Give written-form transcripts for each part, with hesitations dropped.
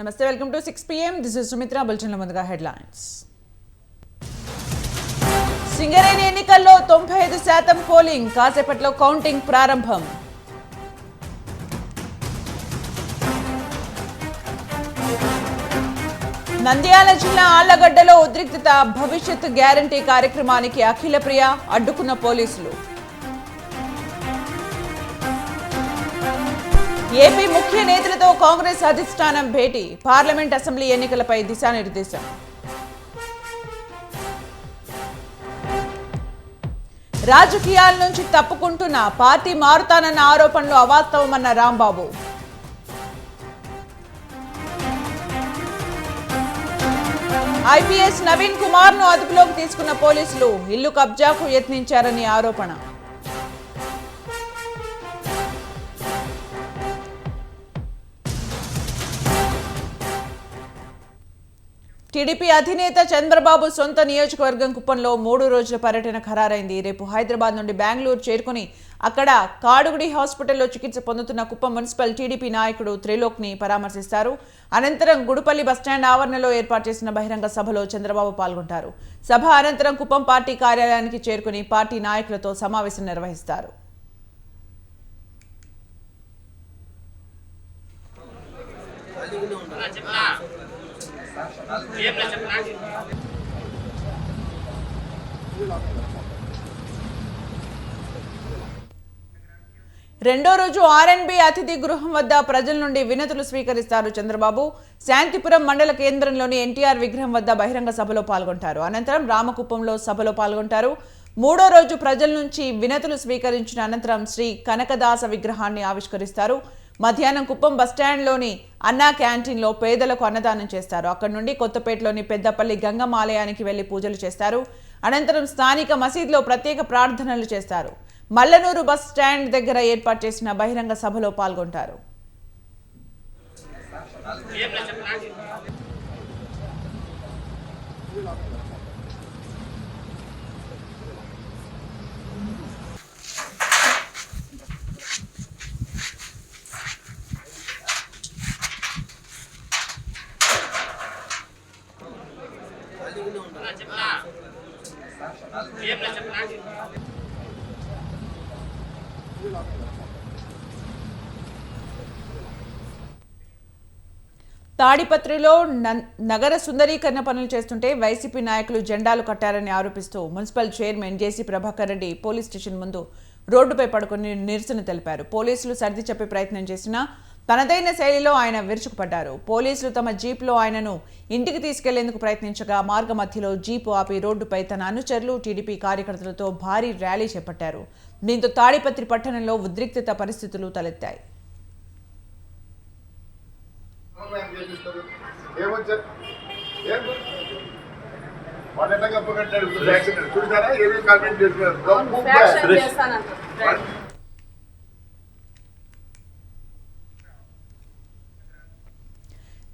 నమస్తే, welcome to 6 PM. This is Sumitra. బులెటిన్ల ముందుగా హెడ్లైన్స్. సింగరేణి ఎన్నికల్లో 95% పోలింగ్, కాసేపట్లో కౌంటింగ్ ప్రారంభం. నంద్యాల జిల్లా ఆళ్లగడ్డలో ఉద్రిక్తత, భవిష్యత్ గ్యారంటీ కార్యక్రమానికి అఖిలప్రియ అడ్డుకున్న పోలీసులు. ఏపీ ముఖ్య నేతలతో కాంగ్రెస్ అధిష్టానం భేటీ, పార్లమెంట్ అసెంబ్లీ ఎన్నికలపై దిశానిర్దేశం. రాజకీయాల నుంచి తప్పుకుంటున్న పార్టీ మారుతానన్న ఆరోపణలు అవాస్తవమన్న రాంబాబు. ఐపీఎస్ నవీన్ కుమార్ ను అదుపులోకి తీసుకున్న పోలీసులు, ఇల్లు కబ్జాకు యత్నించారని ఆరోపణ. టీడీపీ అధినేత చంద్రబాబు సొంత నియోజకవర్గం కుప్పంలో 3 రోజుల పర్యటన ఖరారైంది. రేపు హైదరాబాద్ నుండి బెంగళూరు చేరుకుని అక్కడ కాడుగుడి హాస్పిటల్లో చికిత్స పొందుతున్న కుప్పం మున్సిపల్ టీడీపీ నాయకుడు త్రిలోక్ ని పరామర్శిస్తారు. అనంతరం గుడిపల్లి బస్టాండ్ ఆవరణలో ఏర్పాటు చేసిన బహిరంగ సభలో చంద్రబాబు పాల్గొంటారు. సభ అనంతరం కుప్పం పార్టీ కార్యాలయానికి చేరుకుని పార్టీ నాయకులతో సమావేశం నిర్వహిస్తారు. రెండో రోజు ఆర్ఎన్బి అతిథి గృహం వద్ద ప్రజల నుండి వినతులు స్వీకరిస్తారు చంద్రబాబు. శాంతిపురం మండల కేంద్రంలోని ఎన్టీఆర్ విగ్రహం వద్ద బహిరంగ సభలో పాల్గొంటారు. అనంతరం రామకుప్పంలో సభలో పాల్గొంటారు. మూడో రోజు ప్రజల నుంచి వినతులు స్వీకరించిన అనంతరం శ్రీ కనకదాస విగ్రహాన్ని ఆవిష్కరిస్తారు. మధ్యాహ్నం కుప్పం బస్టాండ్లోని అన్నా క్యాంటీన్లో పేదలకు అన్నదానం చేస్తారు. అక్కడి నుండి కొత్తపేటలోని పెద్దపల్లి గంగమ్మ ఆలయానికి వెళ్లి పూజలు చేస్తారు. అనంతరం స్థానిక మసీదులో ప్రత్యేక ప్రార్థనలు చేస్తారు. మల్లనూరు బస్ స్టాండ్ దగ్గర ఏర్పాటు చేసిన బహిరంగ సభలో పాల్గొంటారు. తాడిపత్రిలో నగర సుందరీకరణ పనులు చేస్తుంటే వైసీపీ నాయకులు జెండాలు కట్టారని ఆరోపిస్తూ మున్సిపల్ చైర్మన్ జేసీ ప్రభాకర్ రెడ్డి పోలీస్ స్టేషన్ ముందు రోడ్డుపై పడుకుని నిరసన తెలిపారు. పోలీసులు సర్ది చెప్పే ప్రయత్నం చేసినా తనదైన శైలిలో ఆయన విరుచుకుపడ్డారు. పోలీసులు తమ జీప్లో ఆయనను ఇంటికి తీసుకెళ్లేందుకు ప్రయత్నించగా మార్గ మధ్యలో జీపు ఆపి రోడ్డుపై తన అనుచరులు టీడీపీ కార్యకర్తలతో భారీ ర్యాలీ చేపట్టారు. దీంతో తాడిపత్రి పట్టణంలో ఉద్రిక్తత పరిస్థితులు తలెత్తాయి.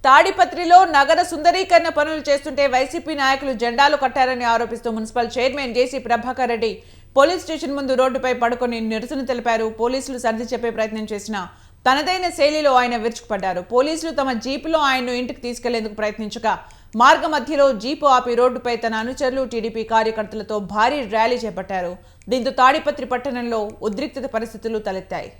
తాడిపత్రిలో నగర సుందరీకరణ పనులు చేస్తుంటే వైసీపీ నాయకులు జెండాలు కట్టారని ఆరోపిస్తూ మున్సిపల్ చైర్మన్ జేసీ ప్రభాకర్ రెడ్డి పోలీస్ స్టేషన్ ముందు రోడ్డుపై పడుకొని నిరసన తెలిపారు. పోలీసులు సర్ది చెప్పే ప్రయత్నం చేసినా తనదైన శైలిలో ఆయన విరుచుకుపడ్డారు. పోలీసులు తమ జీపులో ఆయన్ను ఇంటికి తీసుకెళ్లేందుకు ప్రయత్నించగా మార్గ మధ్యలో జీపు ఆపి రోడ్డుపై తన అనుచరులు టీడీపీ కార్యకర్తలతో భారీ ర్యాలీ చేపట్టారు. దీంతో తాడిపత్రి పట్టణంలో ఉద్రిక్తత పరిస్థితులు తలెత్తాయి.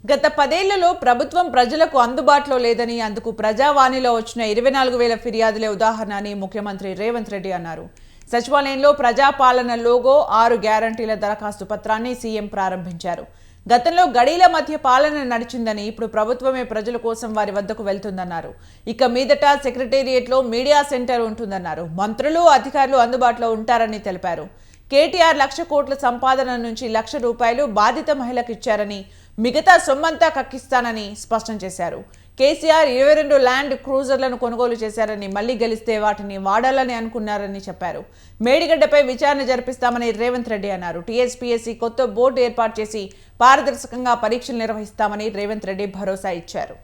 గత 10 ఏళ్లలో ప్రభుత్వం ప్రజలకు అందుబాటులో లేదని, అందుకు ప్రజావాణిలో వచ్చిన 24,000 ఫిర్యాదులే ఉదాహరణ అని ముఖ్యమంత్రి రేవంత్ రెడ్డి అన్నారు. సచివాలయంలో ప్రజాపాలన లోగో 6 గ్యారంటీల దరఖాస్తు పత్రాన్ని సీఎం ప్రారంభించారు. గతంలో గడీల మధ్య పాలన నడిచిందని, ఇప్పుడు ప్రభుత్వమే ప్రజల కోసం వారి వద్దకు వెళ్తుందన్నారు. ఇక మీదట సెక్రటేరియట్లో మీడియా సెంటర్ ఉంటుందన్నారు. మంత్రులు, అధికారులు అందుబాటులో ఉంటారని తెలిపారు. కేటీఆర్ 1,00,000 కోట్ల సంపాదన నుంచి 1,00,000 రూపాయలు బాధిత మహిళకు ఇచ్చారని, మిగతా సొమ్మంతా కక్కిస్తానని స్పష్టం చేశారు. కేసీఆర్ 22 ల్యాండ్ క్రూజర్లను కొనుగోలు చేశారని, మళ్లీ గెలిస్తే వాటిని వాడాలని అనుకున్నారని చెప్పారు. మేడిగడ్డపై విచారణ జరిపిస్తామని రేవంత్ రెడ్డి అన్నారు. టీఎస్పీఎస్సీ కొత్త బోర్డు ఏర్పాటు చేసి పారదర్శకంగా పరీక్షలు నిర్వహిస్తామని రేవంత్ రెడ్డి భరోసా ఇచ్చారు.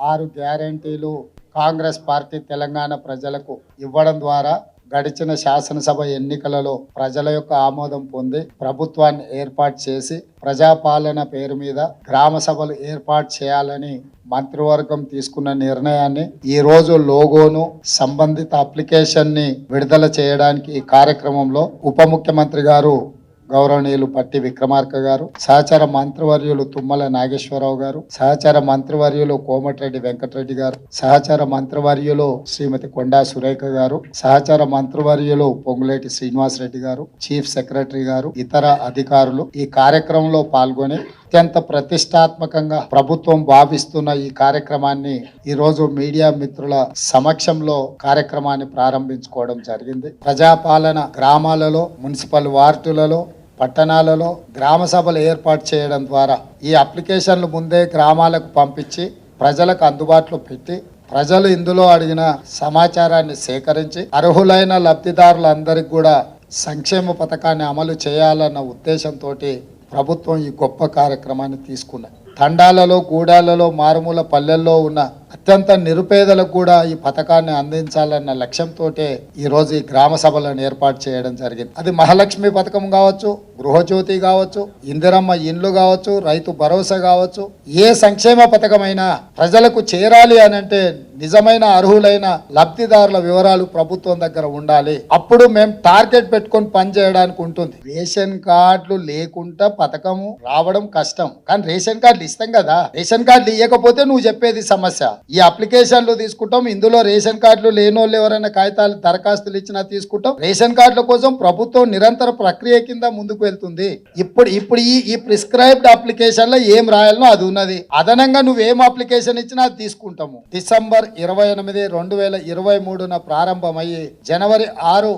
ఆరు గ్యారంటీలు కాంగ్రెస్ పార్టీ తెలంగాణ ప్రజలకు ఇవ్వడం ద్వారా గడిచిన శాసనసభ ఎన్నికలలో ప్రజల యొక్క ఆమోదం పొంది ప్రభుత్వాన్ని ఏర్పాటు చేసి ప్రజాపాలన పేరు మీద గ్రామ సభలు ఏర్పాటు చేయాలని మంత్రివర్గం తీసుకున్న నిర్ణయాన్ని ఈ రోజు లోగోను సంబంధిత అప్లికేషన్ ని విడుదల చేయడానికి ఈ కార్యక్రమంలో ఉప ముఖ్యమంత్రి గారు గౌరవనీయులు పట్టి విక్రమార్క గారు, సహచార మంత్రివర్యులు తుమ్మల నాగేశ్వరరావు గారు, సహచార మంత్రివర్యులు కోమటిరెడ్డి వెంకటరెడ్డి గారు, సహచార మంత్రివర్యులు శ్రీమతి కొండా సురేఖ గారు, సహచార మంత్రివర్యులు పొంగులేటి శ్రీనివాసరెడ్డి గారు, చీఫ్ సెక్రటరీ గారు, ఇతర అధికారులు ఈ కార్యక్రమంలో పాల్గొని అత్యంత ప్రతిష్టాత్మకంగా ప్రభుత్వం భావిస్తున్న ఈ కార్యక్రమాన్ని ఈ రోజు మీడియా మిత్రుల సమక్షంలో కార్యక్రమాన్ని ప్రారంభించుకోవడం జరిగింది. ప్రజాపాలన గ్రామాలలో, మున్సిపల్ వార్డులలో, పట్టణాలలో గ్రామ సభలు ఏర్పాటు చేయడం ద్వారా ఈ అప్లికేషన్లు ముందే గ్రామాలకు పంపించి ప్రజలకు అందుబాటులో పెట్టి ప్రజలు ఇందులో అడిగిన సమాచారాన్ని సేకరించి అర్హులైన లబ్ధిదారులందరికీ కూడా సంక్షేమ పథకాన్ని అమలు చేయాలన్న ఉద్దేశంతో ప్రభుత్వం ఈ గొప్ప కార్యక్రమాన్ని తీసుకున్నది. తండాలలో, గూడాలలో, మారుమూల పల్లెల్లో ఉన్న అత్యంత నిరుపేదలకు కూడా ఈ పథకాన్ని అందించాలన్న లక్ష్యంతో ఈ రోజు ఈ గ్రామ సభలను ఏర్పాటు చేయడం జరిగింది. అది మహాలక్ష్మి పథకం కావచ్చు, గృహజ్యోతి కావచ్చు, ఇందిరమ్మ ఇండ్లు కావచ్చు, రైతు భరోసా కావచ్చు, ఏ సంక్షేమ పథకమైనా ప్రజలకు చేరాలి అని అంటే నిజమైన అర్హులైన లబ్ధిదారుల వివరాలు ప్రభుత్వం దగ్గర ఉండాలి. అప్పుడు మేము టార్గెట్ పెట్టుకొని పనిచేయడానికి ఉంటుంది. రేషన్ కార్డులు లేకుండా పథకము రావడం కష్టం, కానీ రేషన్ కార్డులు ఇస్తాం కదా. రేషన్ కార్డులు ఇవ్వకపోతే నువ్వు చెప్పేది సమస్య. ఈ అప్లికేషన్లు తీసుకుంటాం, ఇందులో రేషన్ కార్డులు లేనోళ్ళు ఎవరైనా కాగితాలు దరఖాస్తులు ఇచ్చినా తీసుకుంటాం. రేషన్ కార్డుల కోసం ప్రభుత్వం నిరంతర ప్రక్రియ కింద ముందుకు వెళ్తుంది. ఇప్పుడు ఈ ప్రిస్క్రైబ్డ్ అప్లికేషన్ లో ఏం రాయాలనో అది ఉన్నది. అదనంగా నువ్వేం అప్లికేషన్ ఇచ్చినా అది తీసుకుంటాము. డిసెంబర్ 28, 2023 ప్రారంభమయ్యి జనవరి 6,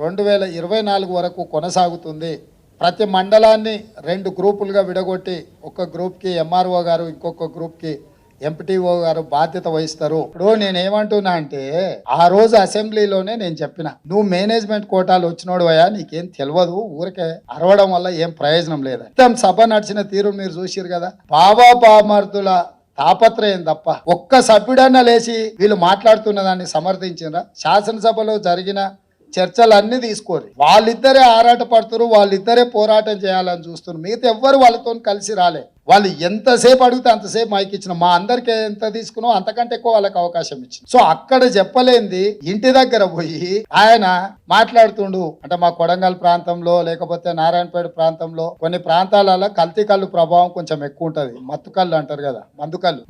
2024 వరకు కొనసాగుతుంది. ప్రతి మండలాన్ని 2 గ్రూపులుగా విడగొట్టి ఒక గ్రూప్కి ఎంఆర్ఓ గారు, ఇంకొక గ్రూప్కి ఎంపీటీఓ గారు బాధ్యత వహిస్తారు. ఇప్పుడు నేనేమంటున్నా అంటే ఆ రోజు అసెంబ్లీలోనే నేను చెప్పిన, నువ్వు మేనేజ్మెంట్ కోటాలు వచ్చినోడు అయ్యా, నీకేం తెలియదు, ఊరికే అరవడం వల్ల ఏం ప్రయోజనం లేదు. మొత్తం సభ నడిచిన తీరు మీరు చూసిరు కదా. బాబా బామర్దుల తాపత్రయం తప్ప ఒక్క సభ్యుడన్నా లేచి వీళ్ళు మాట్లాడుతున్న దాన్ని సమర్థించినరా? శాసనసభలో జరిగిన చర్చలన్నీ తీసుకోరు. వాళ్ళిద్దరే ఆరాట పడుతున్నారు, వాళ్ళిద్దరే పోరాటం చేయాలని చూస్తున్నారు. మిగతా ఎవ్వరు వాళ్ళతో కలిసి రాలే. వాళ్ళు ఎంతసేపు అడిగితే అంతసేపు మైక్ ఇచ్చిన, మా అందరికి ఎంత తీసుకున్నో అంతకంటే ఎక్కువ వాళ్ళకి అవకాశం ఇచ్చింది. సో అక్కడ చెప్పలేంది ఇంటి దగ్గర పోయి ఆయన మాట్లాడుతుండు. అంటే మా కొడంగల్ ప్రాంతంలో లేకపోతే నారాయణపేట ప్రాంతంలో కొన్ని ప్రాంతాలలో కల్తీ కళ్ళు ప్రభావం కొంచెం ఎక్కువ ఉంటది. మత్తు కళ్ళు అంటారు కదా,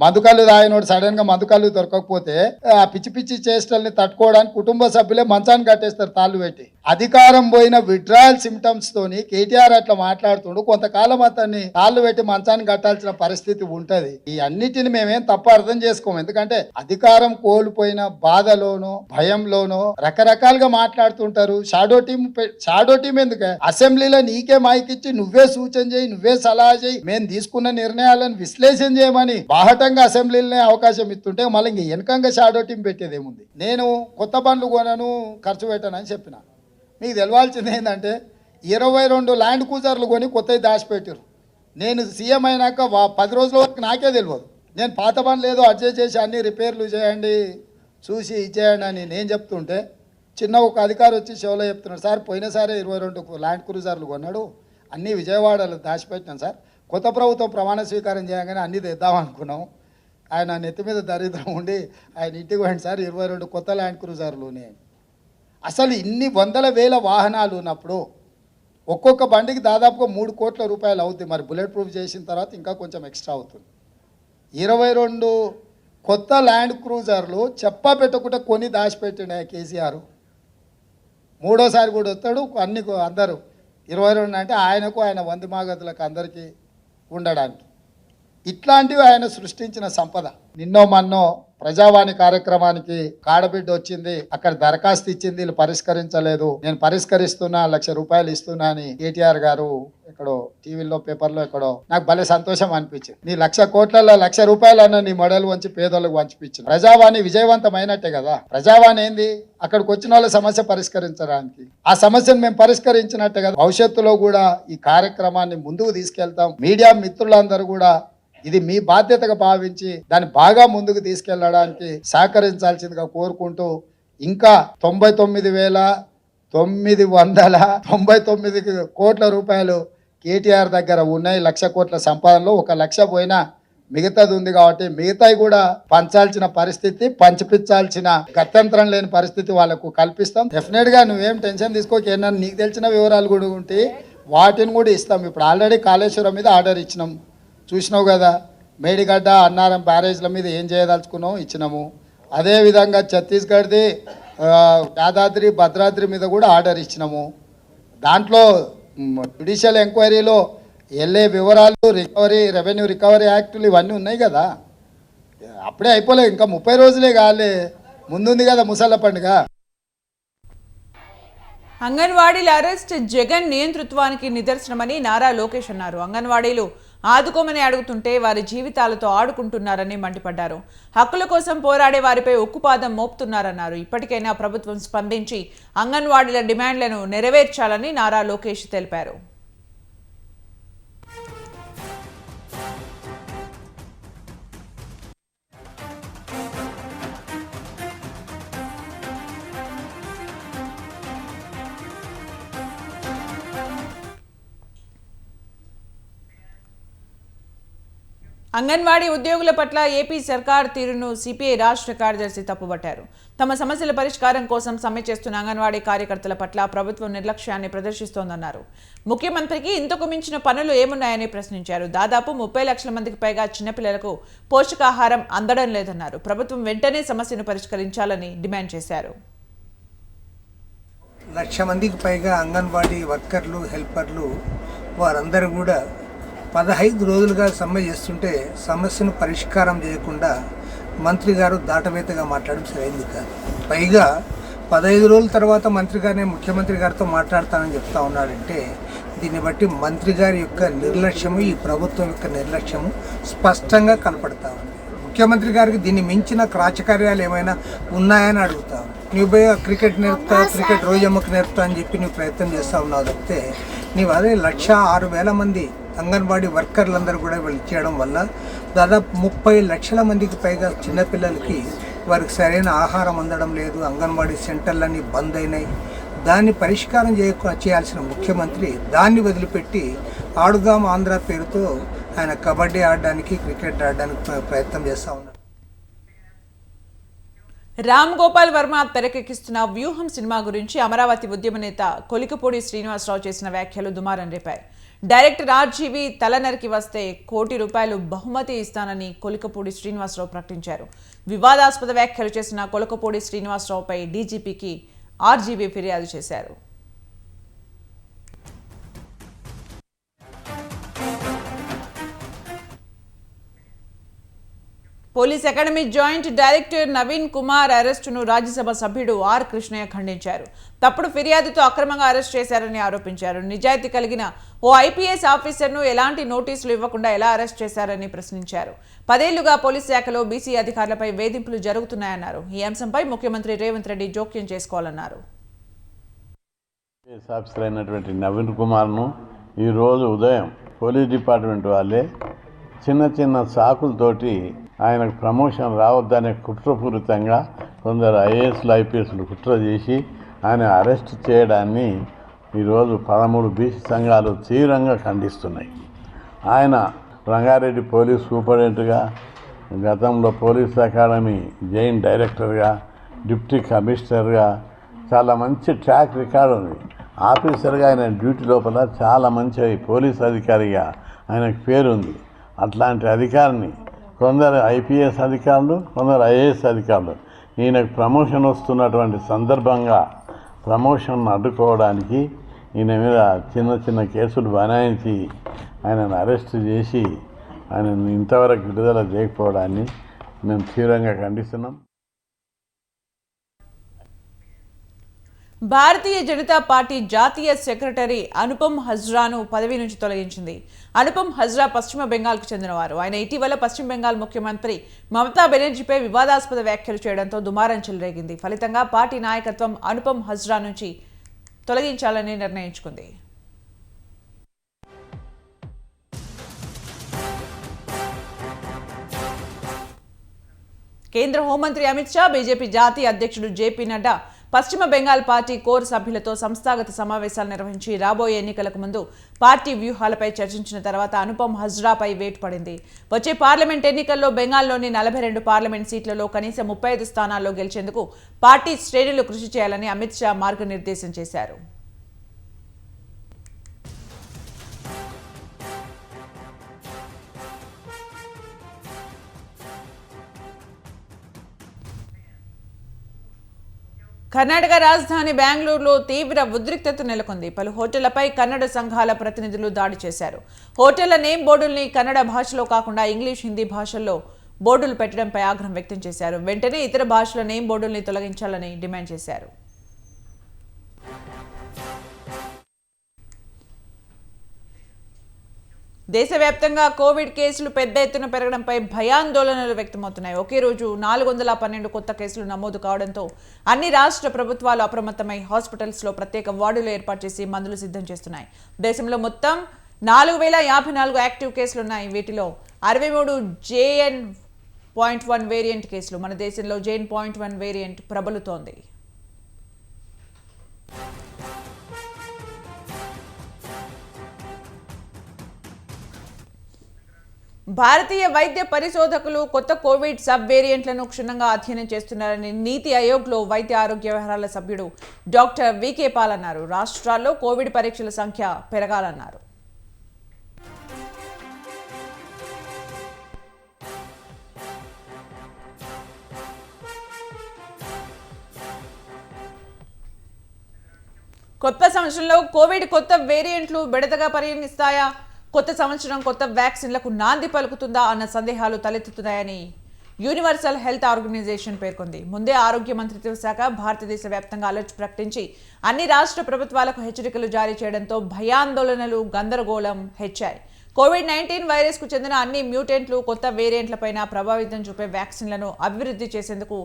మందుకళ్ళు తాగినోడు సడన్ గా మందుకళ్ళు దొరకకపోతే ఆ పిచ్చి పిచ్చి చేష్టల్ని తట్టుకోవడానికి కుటుంబ సభ్యులే మంచాన్ని కట్టేస్తారు తాళ్ళు పెట్టి. అధికారం పోయిన విడ్రాయల్ సిమ్టమ్స్ తోని కేటీఆర్ అట్లా మాట్లాడుతుండు. కొంతకాలం అతన్ని తాళ్ళు పెట్టి మంచాన్ని కట్టాల్సిన పరిస్థితి ఉంటది. ఈ అన్నిటిని మేమేం తప్ప అర్థం చేసుకోము. ఎందుకంటే అధికారం కోల్పోయిన బాధలోనో భయంలోనో రకరకాలుగా మాట్లాడుతుంటారు. షాడో టీం ఎందుకే? అసెంబ్లీలో నీకే మైకిచ్చి నువ్వే సూచన చేయి, నువ్వే సలహా చేయి, మేము తీసుకున్న నిర్ణయాలను విశ్లేషణ చేయమని బాహటంగా అసెంబ్లీలోనే అవకాశం ఇస్తుంటే మళ్ళీ ఇంక వెనకంగా షాడో టీం పెట్టేది ఏముంది? నేను కొత్త బండ్లు కొనను, ఖర్చు పెట్టానని చెప్పిన. మీకు తెలవాల్సింది ఏంటంటే 22 ల్యాండ్ క్రూజర్లు కొని కొత్తవి దాచిపెట్టారు. నేను సీఎం అయినాక 10 రోజుల వరకు నాకే తెలియదు. నేను పాత బండ్లు ఏదో అడ్జస్ట్ చేసి అన్ని రిపేర్లు చేయండి, చూసి ఇచ్చేయండి అని నేను చెప్తుంటే చిన్న ఒక అధికారి వచ్చి షోలో చెప్తున్నాడు, సార్ పోయినసారి 22 ల్యాండ్ క్రూజర్లు కొన్నాడు, అన్నీ విజయవాడలో దాచిపెట్టినాను సార్, కొత్త ప్రభుత్వం ప్రమాణ స్వీకారం చేయగానే అన్నీ తెద్దాం అనుకున్నాం. ఆయన నెత్తి మీద దరిద్రం ఉండి ఆయన ఇంటికి పోయింది సార్, 22 కొత్త ల్యాండ్ క్రూజర్లునే. అసలు ఇన్ని వందల వేల వాహనాలు ఉన్నప్పుడు ఒక్కొక్క బండికి దాదాపుగా 3 కోట్ల రూపాయలు అవుతుంది. మరి బుల్లెట్ ప్రూఫ్ చేసిన తర్వాత ఇంకా కొంచెం ఎక్స్ట్రా అవుతుంది. 22 కొత్త ల్యాండ్ క్రూజర్లు చెప్పా పెట్టకుండా కొని దాచిపెట్టిండే కేసీఆర్. మూడోసారి కూడా వస్తాడు అన్ని అందరూ 22 అంటే ఆయనకు, ఆయన వంది మాగతులకు అందరికీ ఉండడానికి. ఇట్లాంటివి ఆయన సృష్టించిన సంపద. నిన్నో మన్నో ప్రజావాణి కార్యక్రమానికి కాడబిడ్డ వచ్చింది, అక్కడ దరఖాస్తు ఇచ్చింది, వీళ్ళు పరిష్కరించలేదు, నేను పరిష్కరిస్తున్నా, 1,00,000 రూపాయలు ఇస్తున్నా అని కేటీఆర్ గారు ఎక్కడో టీవీలో పేపర్లో ఎక్కడో నాకు భలే సంతోషం అనిపించింది. నీ 1,00,000 కోట్లలో 1,00,000 రూపాయలన్నా నీ మొడలు వంచి పేదోళ్ళకు వంచిపించింది. ప్రజావాణి విజయవంతమైనట్టే కదా. ప్రజావాణి ఏంది, అక్కడికి వచ్చిన వాళ్ళ సమస్య పరిష్కరించడానికి, ఆ సమస్యను మేము పరిష్కరించినట్టే కదా. భవిష్యత్తులో కూడా ఈ కార్యక్రమాన్ని ముందుకు తీసుకెళ్తాం. మీడియా మిత్రులందరూ కూడా ఇది మీ బాధ్యతగా భావించి దాన్ని బాగా ముందుకు తీసుకెళ్లడానికి సహకరించాల్సిందిగా కోరుకుంటూ, ఇంకా 99,999 కోట్ల రూపాయలు కేటీఆర్ దగ్గర ఉన్నాయి. 1,00,000 కోట్ల సంపాదనలో 1,00,000 పోయినా మిగతాది ఉంది కాబట్టి మిగతాయి కూడా పంచాల్సిన పరిస్థితి, పంచిపించాల్సిన గత్యంతరం లేని పరిస్థితి వాళ్ళకు కల్పిస్తాం. డెఫినెట్ గా నువ్వేం టెన్షన్ తీసుకోక, ఏమన్నా నీకు తెలిసిన వివరాలు కూడా ఉంటే వాటిని కూడా ఇస్తాం. ఇప్పుడు ఆల్రెడీ కాళేశ్వరం మీద ఆర్డర్ ఇచ్చినాం, చూసినావు కదా. మేడిగడ్డ అన్నారం బ్యారేజ్ల మీద ఏం చేయదలుచుకున్నాం ఇచ్చినాము. అదేవిధంగా ఛత్తీస్గఢ్ది యాదాద్రి భద్రాద్రి మీద కూడా ఆర్డర్ ఇచ్చినాము. దాంట్లో జ్యుడిషియల్ ఎంక్వైరీలో వెళ్ళే వివరాలు, రికవరీ, రెవెన్యూ రికవరీ యాక్టులు ఇవన్నీ ఉన్నాయి కదా. అప్పుడే అయిపోలే, ఇంకా 30 రోజులే కాలే, ముందుంది కదా ముసళ్ళ పండుగ. అంగన్వాడీల అరెస్ట్ జగన్ నియంతృత్వానికి నిదర్శనమని నారా లోకేష్ అన్నారు. అంగన్వాడీలు ఆదుకోమని అడుగుతుంటే వారి జీవితాలతో ఆడుకుంటున్నారని మండిపడ్డారు. హక్కుల కోసం పోరాడే వారిపై ఉక్కుపాదం మోపుతున్నారన్నారు. ఇప్పటికైనా ప్రభుత్వం స్పందించి అంగన్వాడీల డిమాండ్లను నెరవేర్చాలని నారా లోకేష్ తెలిపారు. అంగన్వాడీ ఉద్యోగుల పట్ల ఏపీ సర్కార్ తీరును సిపిఐ రాష్ట్ర కార్యదర్శి తప్పుబట్టారు. తమ సమస్యల పరిష్కారం కోసం సమ్మె చేస్తున్న అంగన్వాడీ కార్యకర్తల పట్ల ప్రభుత్వం నిర్లక్ష్యాన్ని ప్రదర్శిస్తోందన్నారు. ముఖ్యమంత్రికి ఇంతకు మించిన పనులు ఏమున్నాయని ప్రశ్నించారు. దాదాపు 30 లక్షల మందికి పైగా చిన్నపిల్లలకు పోషకాహారం అందడం లేదన్నారు. ప్రభుత్వం వెంటనే సమస్యను పరిష్కరించాలని డిమాండ్ చేశారు. 1,00,000 మందికి పైగా అంగన్వాడీ వర్కర్లు, హెల్పర్లు వారందరూ కూడా 15 రోజులుగా సమ్మె చేస్తుంటే సమస్యను పరిష్కారం చేయకుండా మంత్రి గారు దాటవేతగా మాట్లాడడం సరైంది కాదు. పైగా 15 రోజుల తర్వాత మంత్రి గారిని ముఖ్యమంత్రి గారితో మాట్లాడతానని చెప్తా ఉన్నాడంటే దీన్ని బట్టి మంత్రి గారి యొక్క నిర్లక్ష్యము, ఈ ప్రభుత్వం యొక్క నిర్లక్ష్యము స్పష్టంగా కనపడతా ఉంది. ముఖ్యమంత్రి గారికి దీన్ని మించిన క్రాచకార్యాలు ఏమైనా ఉన్నాయని అడుగుతావు. నువ్వు పోయి క్రికెట్ నేర్పుతావు, క్రికెట్ రోజమ్మకు నేర్పుతా అని చెప్పి నువ్వు ప్రయత్నం చేస్తూ ఉన్నావు తప్పితే నీవు అదే 1,06,000 మంది అంగన్వాడీ వర్కర్లందరూ కూడా వీళ్ళు ఇచ్చేయడం వల్ల దాదాపు 30 లక్షల మందికి పైగా చిన్నపిల్లలకి వారికి సరైన ఆహారం అందడం లేదు. అంగన్వాడీ సెంటర్లన్నీ బంద్ అయినాయి. దాన్ని పరిష్కారం చేయాల్సిన ముఖ్యమంత్రి దాన్ని వదిలిపెట్టి ఆడుదాం ఆంధ్ర పేరుతో ఆయన కబడ్డీ ఆడడానికి, క్రికెట్ ఆడడానికి ప్రయత్నం చేస్తూ ఉన్నారు. రామ్ గోపాల్ వర్మ తెరకెక్కిస్తున్న వ్యూహం సినిమా గురించి అమరావతి ఉద్యమ నేత కొలికపూడి శ్రీనివాసరావు చేసిన వ్యాఖ్యలు దుమారం రేపాయి. డైరెక్టర్ ఆర్జీవి తలనరికి వస్తే ₹1,00,00,000 బహుమతి ఇస్తానని కొలికపూడి శ్రీనివాసరావు ప్రకటించారు. వివాదాస్పద వ్యాఖ్యలు చేసిన కొలికపూడి శ్రీనివాసరావుపై డీజీపీకి ఆర్జీవి ఫిర్యాదు చేశారు. Police academy joint director Naveen Kumar అరెస్టును రాజ్యసభ సభ్యుడు ఆర్ కృష్ణయ్య ఖండించారు. తప్పుడు ఫిర్యాదుతో అక్రమంగా అరెస్ట్ చేశారని ఆరోపించారు. నిజాయితీ కలిగిన ఓ ఐపీఎస్ ఆఫీసర్ను ఎలాంటి నోటీసులు ఇవ్వకుండా ఎలా అరెస్ట్ చేశారని ప్రశ్నించారు. 10 ఏళ్లుగా పోలీస్ శాఖలో బీసీ అధికారులపై వేధింపులు జరుగుతున్నాయన్నారు. ఈ అంశంపై ముఖ్యమంత్రి రేవంత్ రెడ్డి జోక్యం చేసుకోవాలన్నారు. ఆఫీసర్ అయినటువంటి నవీన్ కుమార్ను ఈరోజు ఉదయం పోలీస్ డిపార్ట్మెంట్ వాళ్ళే చిన్న చిన్న సాకులతోటి ఆయనకు ప్రమోషన్ రావద్దనే కుట్రపూరితంగా కొందరు ఐఏఎస్లు, ఐపీఎస్లు కుట్ర చేసి ఆయన అరెస్ట్ చేయడాన్ని ఈరోజు 13 బీసీ సంఘాలు తీవ్రంగా ఖండిస్తున్నాయి. ఆయన రంగారెడ్డి పోలీస్ సూపరింటెండెంట్గా, గతంలో పోలీస్ అకాడమీ జాయింట్ డైరెక్టర్గా, డిప్యూటీ కమిషనర్గా చాలా మంచి ట్రాక్ రికార్డు ఉంది. ఆఫీసర్గా ఆయన డ్యూటీ లోపల చాలా మంచి పోలీస్ అధికారిగా ఆయనకు పేరుంది. అట్లాంటి అధికారిని కొందరు ఐపీఎస్ అధికారులు, కొందరు ఐఏఎస్ అధికారులు ఈయనకు ప్రమోషన్ వస్తున్నటువంటి సందర్భంగా ప్రమోషన్ అడ్డుకోవడానికి ఈయన మీద చిన్న చిన్న కేసులు బనాయించి ఆయనను అరెస్ట్ చేసి ఆయనను ఇంతవరకు విడుదల చేయకపోవడాన్ని మేము తీవ్రంగా ఖండిస్తున్నాం. భారతీయ జనతా పార్టీ జాతీయ సెక్రటరీ అనుపమ్ హజ్రాను పదవి నుంచి తొలగించింది. అనుపమ్ హజ్రా పశ్చిమ బెంగాల్కు చెందినవారు. ఆయన ఇటీవల పశ్చిమ బెంగాల్ ముఖ్యమంత్రి మమతా బెనర్జీపై వివాదాస్పద వ్యాఖ్యలు చేయడంతో దుమారం చెలరేగింది. ఫలితంగా పార్టీ నాయకత్వం అనుపమ్ హజ్రా నుంచి తొలగించాలని నిర్ణయించుకుంది. కేంద్ర హోంమంత్రి అమిత్ షా, బీజేపీ జాతీయ అధ్యక్షుడు జేపీ నడ్డా పశ్చిమ బెంగాల్ పార్టీ కోర్ సభ్యులతో సంస్థాగత సమావేశాలు నిర్వహించి రాబోయే ఎన్నికలకు ముందు పార్టీ వ్యూహాలపై చర్చించిన తర్వాత అనుపమ్ హజ్రాపై వేటు పడింది. వచ్చే పార్లమెంట్ ఎన్నికల్లో బెంగాల్లోని 42 పార్లమెంట్ సీట్లలో కనీసం 35 స్థానాల్లో గెలిచేందుకు పార్టీ శ్రేణులు కృషి చేయాలని అమిత్ షా మార్గనిర్దేశం చేశారు. కర్ణాటక రాజధాని బెంగళూరులో తీవ్ర ఉద్రిక్తత నెలకొంది. పలు హోటళ్లపై కన్నడ సంఘాల ప్రతినిధులు దాడి చేశారు. హోటళ్ల నేమ్ బోర్డుల్ని కన్నడ భాషలో కాకుండా ఇంగ్లీష్, హిందీ భాషల్లో బోర్డులు పెట్టడంపై ఆగ్రహం వ్యక్తం చేశారు. వెంటనే ఇతర భాషల నేమ్ బోర్డుల్ని తొలగించాలని డిమాండ్ చేశారు. దేశవ్యాప్తంగా కోవిడ్ కేసులు పెద్ద ఎత్తున పెరగడంపై భయాందోళనలు వ్యక్తమవుతున్నాయి. ఒకే రోజు 412 కొత్త కేసులు నమోదు కావడంతో అన్ని రాష్ట్ర ప్రభుత్వాలు అప్రమత్తమై హాస్పిటల్స్లో ప్రత్యేక వార్డులు ఏర్పాటు చేసి మందులు సిద్ధం చేస్తున్నాయి. దేశంలో మొత్తం 4054 యాక్టివ్ కేసులున్నాయి. వీటిలో 63 JN.1 వేరియంట్ కేసులు. మన దేశంలో JN.1 వేరియంట్ ప్రబలుతోంది. భారతీయ వైద్య పరిశోధకులు కొత్త కోవిడ్ సబ్ వేరియంట్లను క్షుణ్ణంగా అధ్యయనం చేస్తున్నారని నీతి ఆయోగ్లో వైద్య ఆరోగ్య వ్యవహారాల సభ్యుడు డాక్టర్ వికే పాల్ అన్నారు. రాష్ట్రాల్లో కోవిడ్ పరీక్షల సంఖ్య పెరగాలన్నారు. కొత్త సంవత్సరంలో కోవిడ్ కొత్త వేరియంట్లు బెడదగా పరిగణిస్తాయా? కొత్త సంవత్సరం కొత్త వ్యాక్సిన్లకు నాంది పలుకుతుందా అన్న సందేహాలు తలెత్తుతున్నాయని యూనివర్సల్ హెల్త్ ఆర్గనైజేషన్ పేర్కొంది. ముందే ఆరోగ్య మంత్రిత్వ శాఖ భారతదేశ వ్యాప్తంగా అలర్ట్ ప్రకటించి అన్ని రాష్ట్ర ప్రభుత్వాలకు హెచ్చరికలు జారీ చేయడంతో భయాందోళనలు, గందరగోళం హెచ్చాయి. కోవిడ్-19 వైరస్కు చెందిన అన్ని మ్యూటెంట్లు, కొత్త వేరియంట్లపైన ప్రభావితం చూపే వ్యాక్సిన్లను అభివృద్ధి చేసేందుకు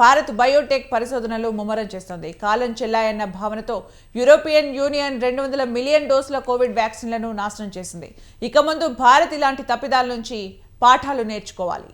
భారత్ బయోటెక్ పరిశోధనలు ముమ్మరం చేస్తోంది. కాలం చెల్లాయన్న భావనతో యూరోపియన్ యూనియన్ 200 మిలియన్ డోసుల కోవిడ్ వ్యాక్సిన్లను నాశనం చేసింది. ఇక ముందు భారత్ ఇలాంటి తప్పిదాల నుంచి పాఠాలు నేర్చుకోవాలి.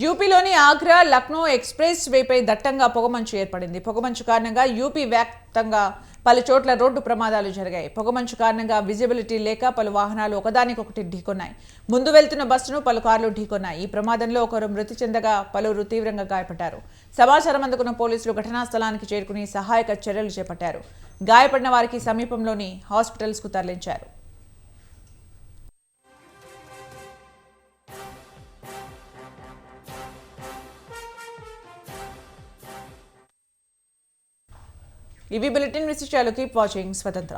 యూపీలోని ఆగ్రా లక్నో ఎక్స్ప్రెస్ వేపై దట్టంగా పొగమంచు ఏర్పడింది. పొగమంచు కారణంగా యూపీ వ్యాప్తంగా పలు చోట్ల రోడ్డు ప్రమాదాలు జరిగాయి. పొగమంచు కారణంగా విజిబిలిటీ లేక పలు వాహనాలు ఒకదానికొకటి ఢీకొన్నాయి. ముందు వెళ్తున్న బస్సును పలు కార్లు ఢీకొన్నాయి. ఈ ప్రమాదంలో ఒకరు మృతి చెందగా పలువురు తీవ్రంగా గాయపడ్డారు. సమాచారం అందుకున్న పోలీసులు ఘటనా స్థలానికి చేరుకుని సహాయక చర్యలు చేపట్టారు. గాయపడిన వారికి సమీపంలోని హాస్పిటల్స్కు తరలించారు. ఇవి బులెటిన్ విశేషాలు. కీప్ వాచింగ్ స్వతంత్ర.